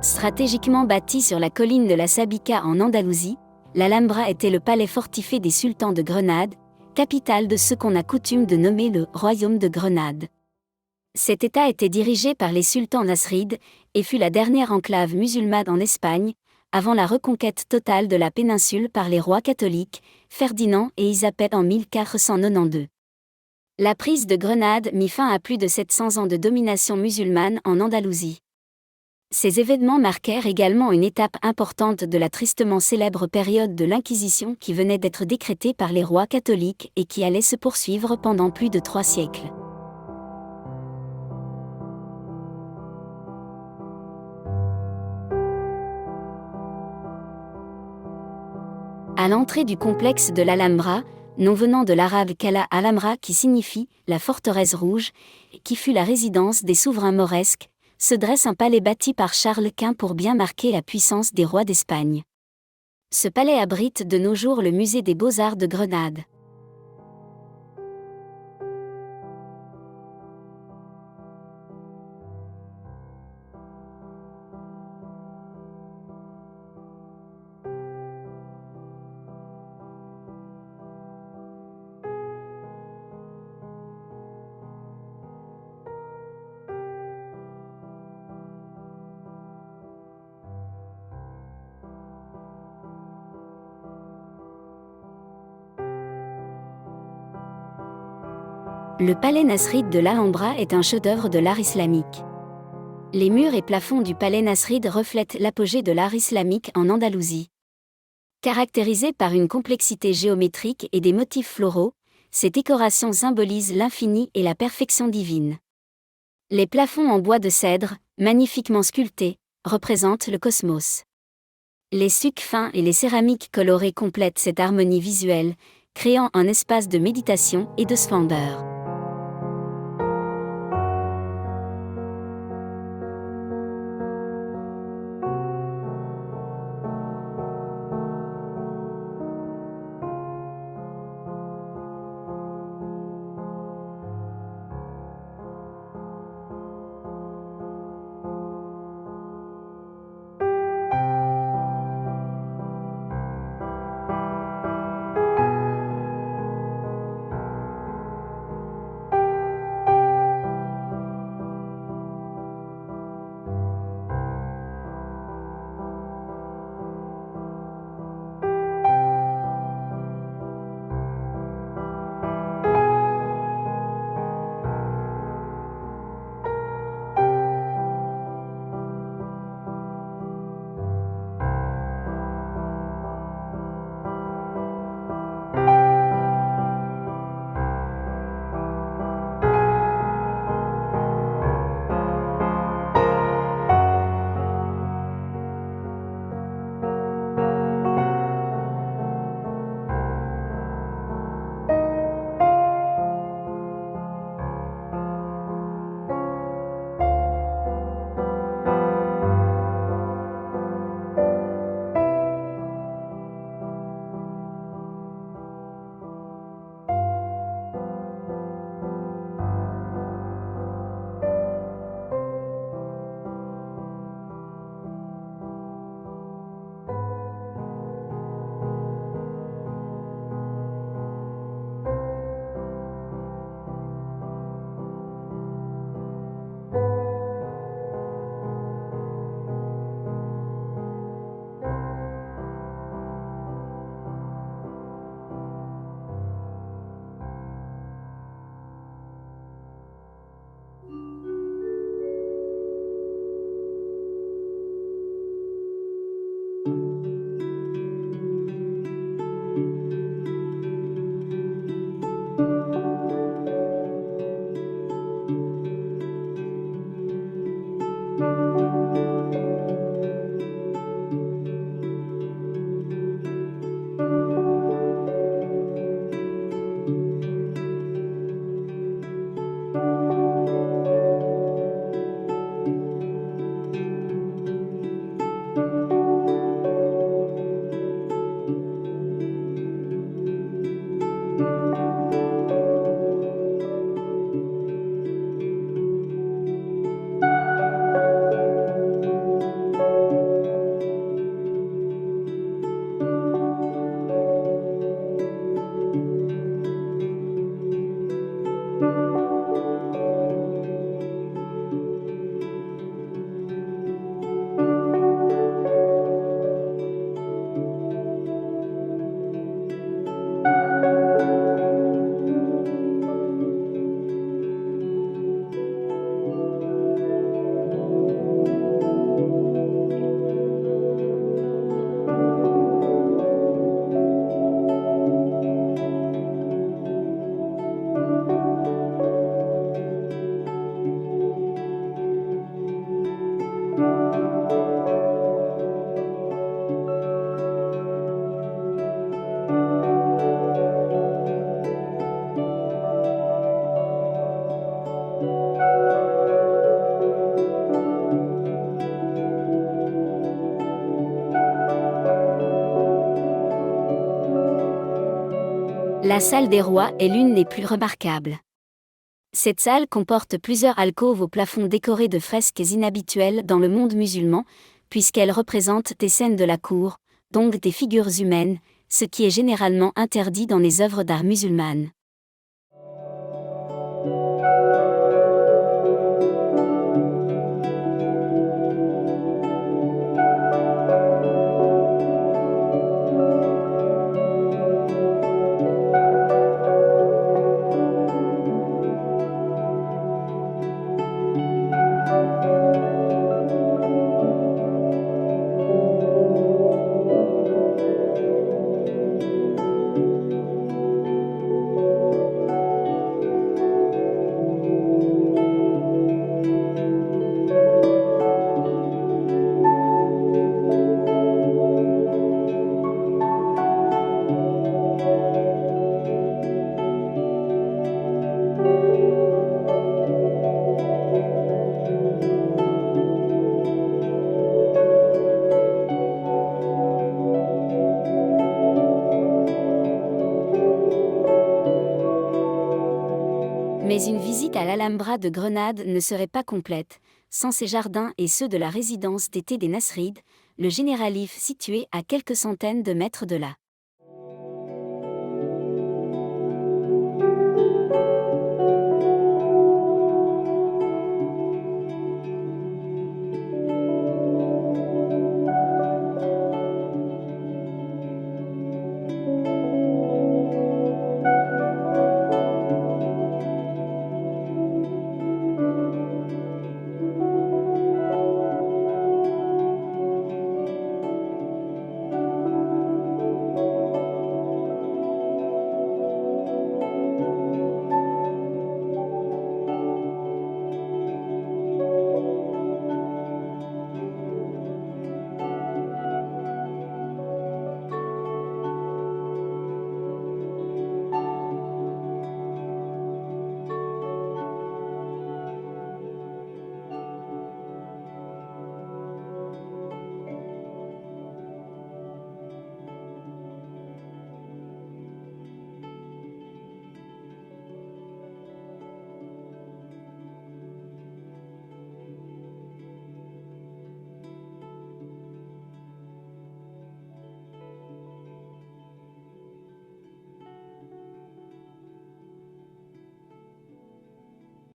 Stratégiquement bâtie sur la colline de la Sabica en Andalousie, l'Alhambra était le palais fortifié des sultans de Grenade, capitale de ce qu'on a coutume de nommer le royaume de Grenade. Cet État était dirigé par les sultans nasrides et fut la dernière enclave musulmane en Espagne, avant la reconquête totale de la péninsule par les rois catholiques, Ferdinand et Isabelle en 1492. La prise de Grenade mit fin à plus de 700 ans de domination musulmane en Andalousie. Ces événements marquèrent également une étape importante de la tristement célèbre période de l'Inquisition qui venait d'être décrétée par les rois catholiques et qui allait se poursuivre pendant plus de 3 siècles. À l'entrée du complexe de l'Alhambra, nom venant de l'arabe Cala Alhambra qui signifie « la forteresse rouge », qui fut la résidence des souverains mauresques, se dresse un palais bâti par Charles Quint pour bien marquer la puissance des rois d'Espagne. Ce palais abrite de nos jours le musée des Beaux-Arts de Grenade. Le palais nasride de l'Alhambra est un chef-d'œuvre de l'art islamique. Les murs et plafonds du palais nasride reflètent l'apogée de l'art islamique en Andalousie. Caractérisés par une complexité géométrique et des motifs floraux, ces décorations symbolisent l'infini et la perfection divine. Les plafonds en bois de cèdre, magnifiquement sculptés, représentent le cosmos. Les sucs fins et les céramiques colorées complètent cette harmonie visuelle, créant un espace de méditation et de splendeur. La salle des rois est l'une des plus remarquables. Cette salle comporte plusieurs alcôves au plafond décorés de fresques inhabituelles dans le monde musulman, puisqu'elles représentent des scènes de la cour, donc des figures humaines, ce qui est généralement interdit dans les œuvres d'art musulmanes. Mais une visite à l'Alhambra de Grenade ne serait pas complète, sans ses jardins et ceux de la résidence d'été des Nasrides, le Généralif situé à quelques centaines de mètres de là.